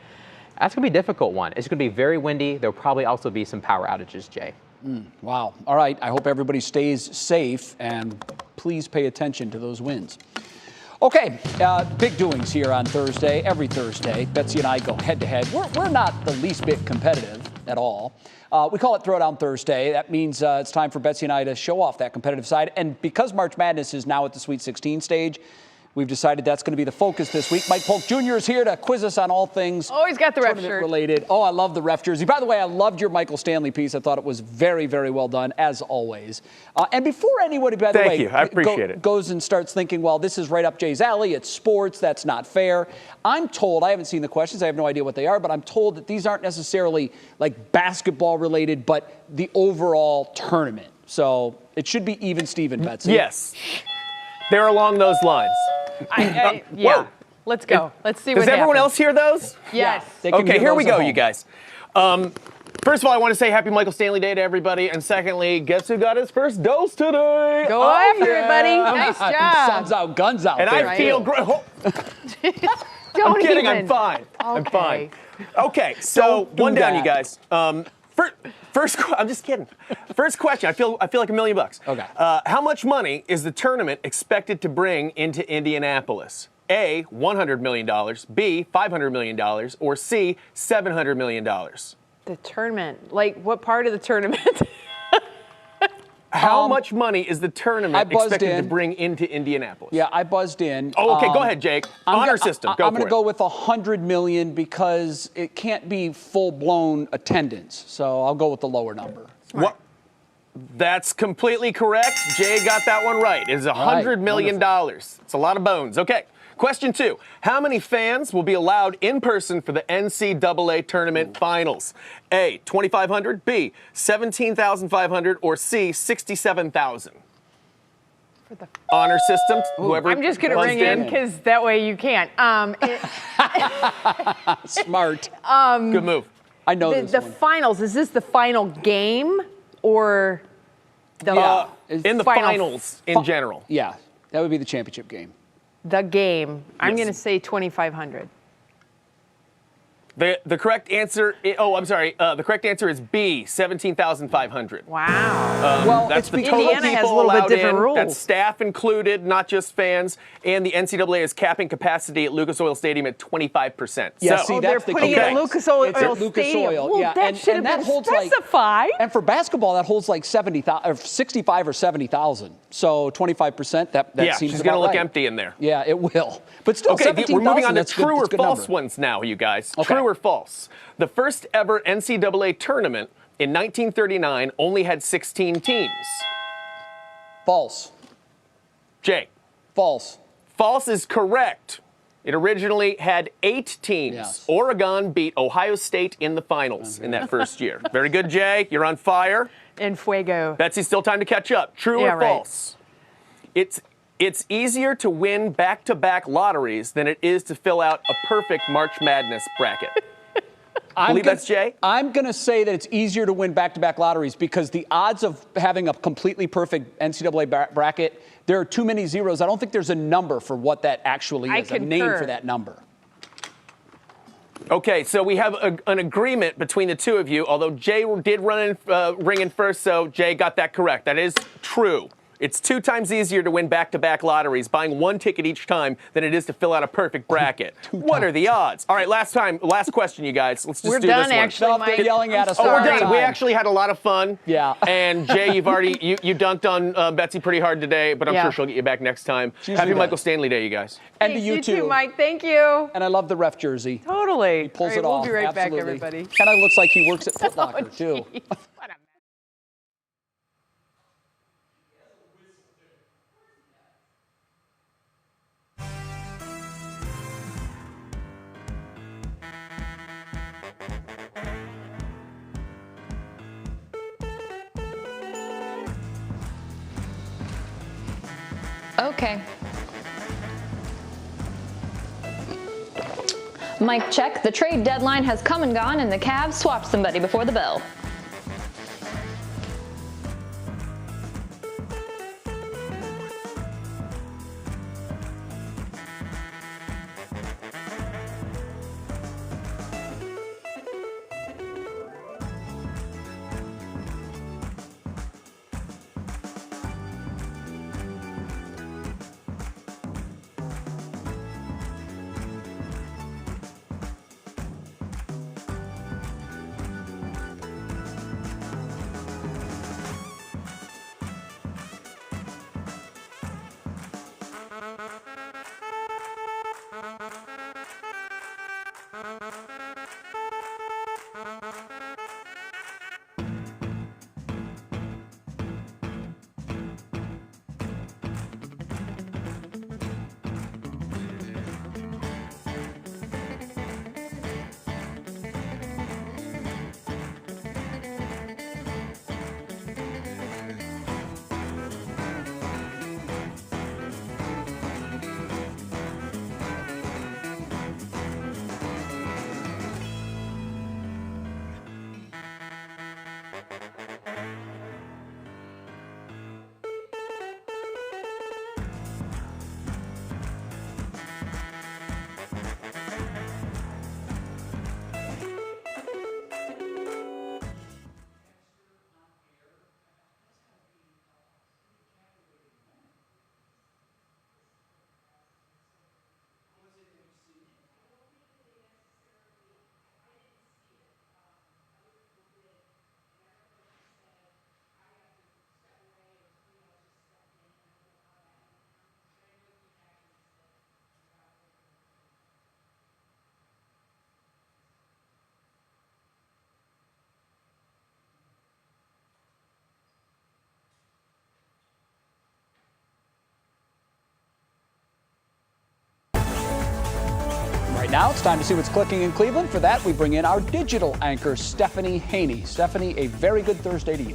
that's going to be a difficult one. It's going to be very windy. There'll probably also be some power outages, Jay. Wow. All right. I hope everybody stays safe, and please pay attention to those winds. Okay, big doings here on Thursday, every Thursday. Betsy and I go head-to-head. We're not the least bit competitive at all. We call it Throwdown Thursday. That means it's time for Betsy and I to show off that competitive side. And because March Madness is now at the Sweet 16 stage, we've decided that's going to be the focus this week. Mike Polk Jr. is here to quiz us on all things he's got the ref shirt related. Oh, I love the ref jersey. By the way, I loved your Michael Stanley piece. I thought it was very, very well done, as always. And before anybody, by the way, I appreciate it, goes and starts thinking, well, this is right up Jay's alley. It's sports. That's not fair. I'm told, I haven't seen the questions. I have no idea what they are, but I'm told that these aren't necessarily like basketball related, but the overall tournament. So it should be even Steven, Betsy. Yes. They're along those lines. Yeah, let's go. Let's see what happens. Does everyone else hear those? Yes. Okay, here we go, you guys. First of all, I want to say happy Michael Stanley Day to everybody. And secondly, guess who got his first dose today? Go after it, buddy. Nice job. Sun's out, guns out. And I feel great. I'm kidding. I'm fine. Okay. I'm fine. Okay, so one down, you guys. First, I'm just kidding. First question. I feel like $1 million. Okay. How much money is the tournament expected to bring into Indianapolis? A, $100 million, B, $500 million, or C, $700 million? The tournament. Like, what part of the tournament? How much money is the tournament expected to bring into Indianapolis? Yeah, I buzzed in. Oh, okay, go ahead, Jake. Honor system, go for it. I'm going to go with $100 million because it can't be full-blown attendance. So I'll go with the lower number. What? That's completely correct. Jay got that one right. It's $100 million. It's a lot of bones. Okay, Question 2. How many fans will be allowed in person for the NCAA tournament finals? A, 2,500, B, 17,500, or C, 67,000? Honor system, whoever. I'm just going to ring in because that way you can't. Smart. Good move. I know the finals, is this the final game or the in the finals in general? Yeah, that would be the championship game. The game. I'm going to say 2,500. The correct answer. The correct answer is B, 17,500. Wow. Well, that's it's the because total Indiana has a people little bit allowed different in. rules. That's staff included, not just fans. And the NCAA is capping capacity at Lucas Oil Stadium at 25%. Yeah, so, see, they're that's the putting key. it at Lucas Oil It's at Lucas Stadium. Oil, Well, yeah, that should have been specified. and for basketball, that holds like 65 or 70,000. So 25%. That seems she's about going to look right. empty in there. Yeah, it will. But still, Okay, 17,000. we're moving on to that's good- true or that's a good false number. ones now, you guys. Okay. True or false? The first ever NCAA tournament in 1939 only had 16 teams. False. Jay. False. False is correct. It originally had 8 teams. Yes. Oregon beat Ohio State in the finals in that first year. Very good, Jay. You're on fire. And fuego. Betsy, still time to catch up. True Yeah, or right. false? It's easier to win back-to-back lotteries than it is to fill out a perfect March Madness bracket. That's Jay? I'm going to say that it's easier to win back-to-back lotteries because the odds of having a completely perfect NCAA bracket, there are too many zeros. I don't think there's a number for what that actually is, a name for that number. Okay, so we have an agreement between the two of you, although Jay did ring in first, so Jay got that correct. That is true. It's 2 times easier to win back-to-back lotteries, buying 1 ticket each time, than it is to fill out a perfect bracket. What are the odds? All right, last question, you guys. Let's just do this one. We're done, actually, Mike. They're yelling at us. Oh, we're all the done. time. We actually had a lot of fun. Yeah. And Jay, you've already you dunked on Betsy pretty hard today, but I'm sure she'll get you back next time. Happy Michael Stanley Day, you guys. And Thanks, to you too, Mike. Thank you. And I love the ref jersey. Totally. He pulls All right, it off. We'll be right back, Absolutely. everybody. Kind of looks like he works at Foot Locker too. Okay. Mic check. The trade deadline has come and gone, and the Cavs swapped somebody before the bell. Now it's time to see what's clicking in Cleveland. For that, we bring in our digital anchor, Stephanie Haney. Stephanie, a very good Thursday to you.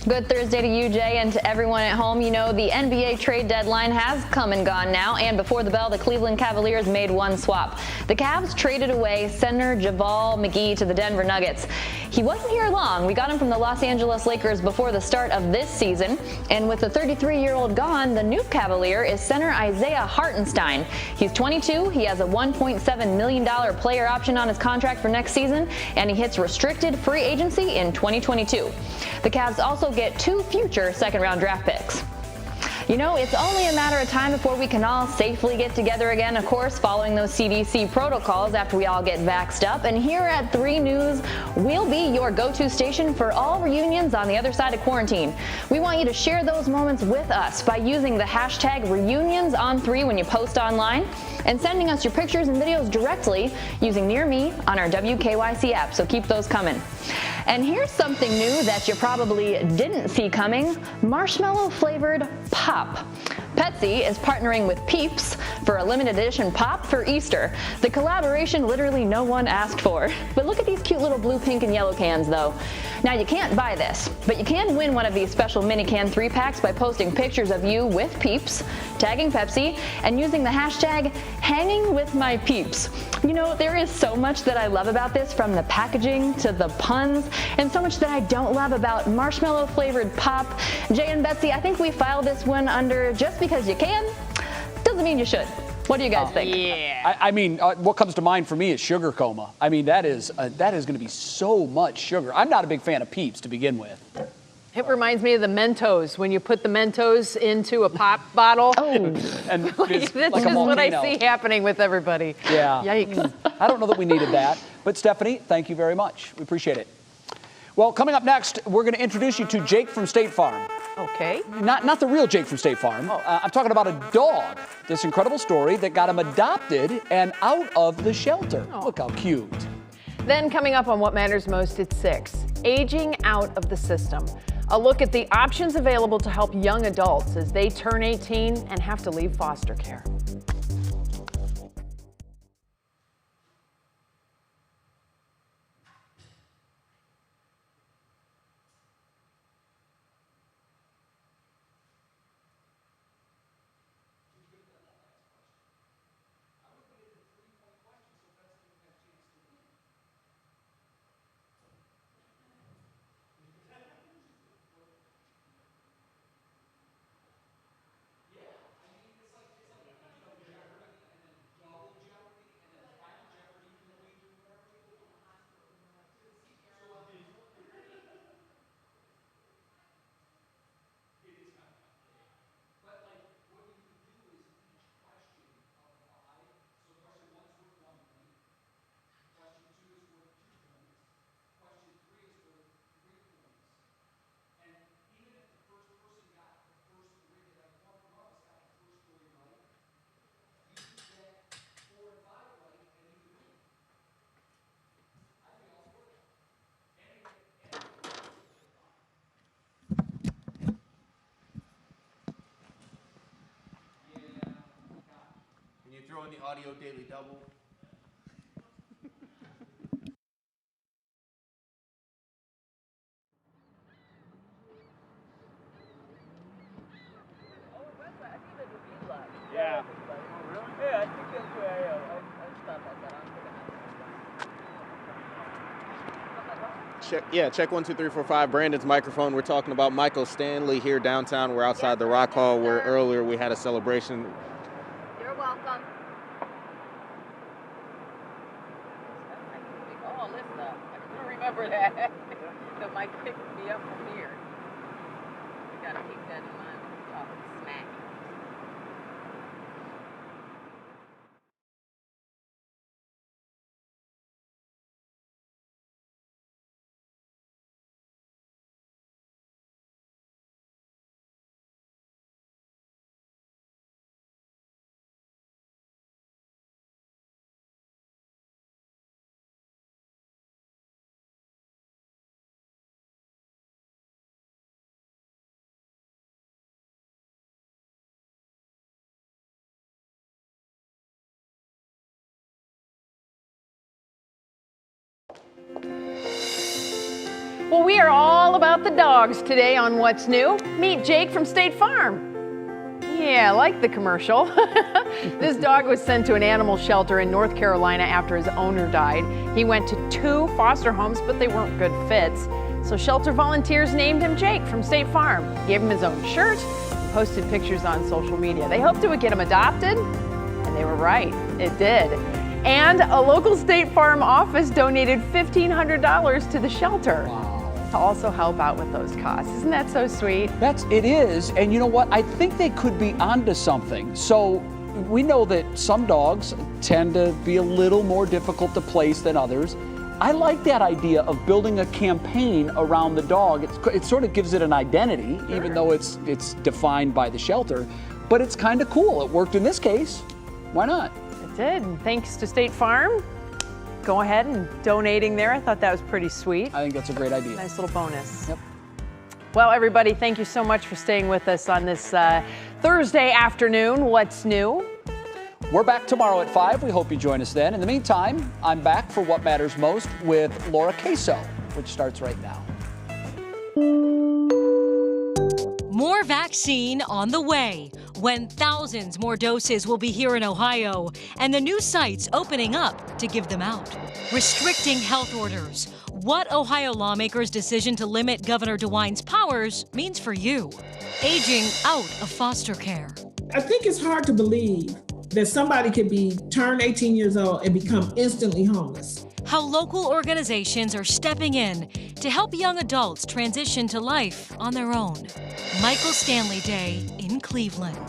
Good Thursday to you, Jay, and to everyone at home. You know, the NBA trade deadline has come and gone now, and before the bell, the Cleveland Cavaliers made one swap. The Cavs traded away center JaVale McGee to the Denver Nuggets. He wasn't here long. We got him from the Los Angeles Lakers before the start of this season, and with the 33-year-old gone, the new Cavalier is center Isaiah Hartenstein. He's 22, he has a $1.7 million player option on his contract for next season, and he hits restricted free agency in 2022. The Cavs also get 2 future second-round draft picks. You know, it's only a matter of time before we can all safely get together again, of course, following those CDC protocols after we all get vaxxed up. And here at 3 News, we'll be your go-to station for all reunions on the other side of quarantine. We want you to share those moments with us by using the hashtag reunionson3 when you post online and sending us your pictures and videos directly using Near Me on our WKYC app, so keep those coming. And here's something new that you probably didn't see coming: marshmallow-flavored pop. Betsy is partnering with Peeps for a limited edition pop for Easter. The collaboration literally no one asked for. But look at these cute little blue, pink, and yellow cans, though. Now, you can't buy this, but you can win one of these special mini can 3-packs by posting pictures of you with Peeps, tagging Pepsi, and using the hashtag #HangingWithMyPeeps. You know, there is so much that I love about this, from the packaging to the puns, and so much that I don't love about marshmallow-flavored pop. Jay and Betsy, I think we filed this one under just because you can doesn't mean you should. What do you guys think? Yeah. I mean, what comes to mind for me is sugar coma. I mean, that is going to be so much sugar. I'm not a big fan of Peeps to begin with. It reminds me of the Mentos, when you put the Mentos into a pop bottle. Oh, and this is what I see happening with everybody. Yeah. Yikes. I don't know that we needed that. But Stephanie, thank you very much. We appreciate it. Well, coming up next, we're going to introduce you to Jake from State Farm. Okay. Not the real Jake from State Farm. I'm talking about a dog. This incredible story that got him adopted and out of the shelter. Oh. Look how cute. Then coming up on What Matters Most at 6, aging out of the system. A look at the options available to help young adults as they turn 18 and have to leave foster care. Can you throw in the audio daily double? Yeah. Oh, really? Yeah, I think that's why I thought that. Check 1 2 3 4 5. Brandon's microphone. We're talking about Michael Stanley here downtown. We're outside the Rock Hall, where earlier we had a celebration. You're welcome. Oh, listen, I can remember that. The mic picked me up from here. You gotta keep that in mind. Smack. Well, we are all about the dogs today on What's New. Meet Jake from State Farm. Yeah, like the commercial. This dog was sent to an animal shelter in North Carolina after his owner died. He went to 2 foster homes, but they weren't good fits. So shelter volunteers named him Jake from State Farm, gave him his own shirt, posted pictures on social media. They hoped it would get him adopted, and they were right. It did. And a local State Farm office donated $1,500 to the shelter. To also help out with those costs. Isn't that so sweet? It is, and you know what? I think they could be onto something. So we know that some dogs tend to be a little more difficult to place than others. I like that idea of building a campaign around the dog. It sort of gives it an identity, even though it's defined by the shelter. But it's kind of cool. It worked in this case. Why not? It did. And thanks to State Farm. Go ahead and donating there. I thought that was pretty sweet. I think that's a great idea. Nice little bonus. Yep. Well, everybody, thank you so much for staying with us on this Thursday afternoon. What's New? We're back tomorrow at 5. We hope you join us then. In the meantime, I'm back for What Matters Most with Laura Queso, which starts right now. More vaccine on the way, when thousands more doses will be here in Ohio, and the new sites opening up to give them out. Restricting health orders. What Ohio lawmakers' decision to limit Governor DeWine's powers means for you. Aging out of foster care. I think it's hard to believe that somebody could turn 18 years old and become instantly homeless. How local organizations are stepping in to help young adults transition to life on their own. Michael Stanley Day in Cleveland.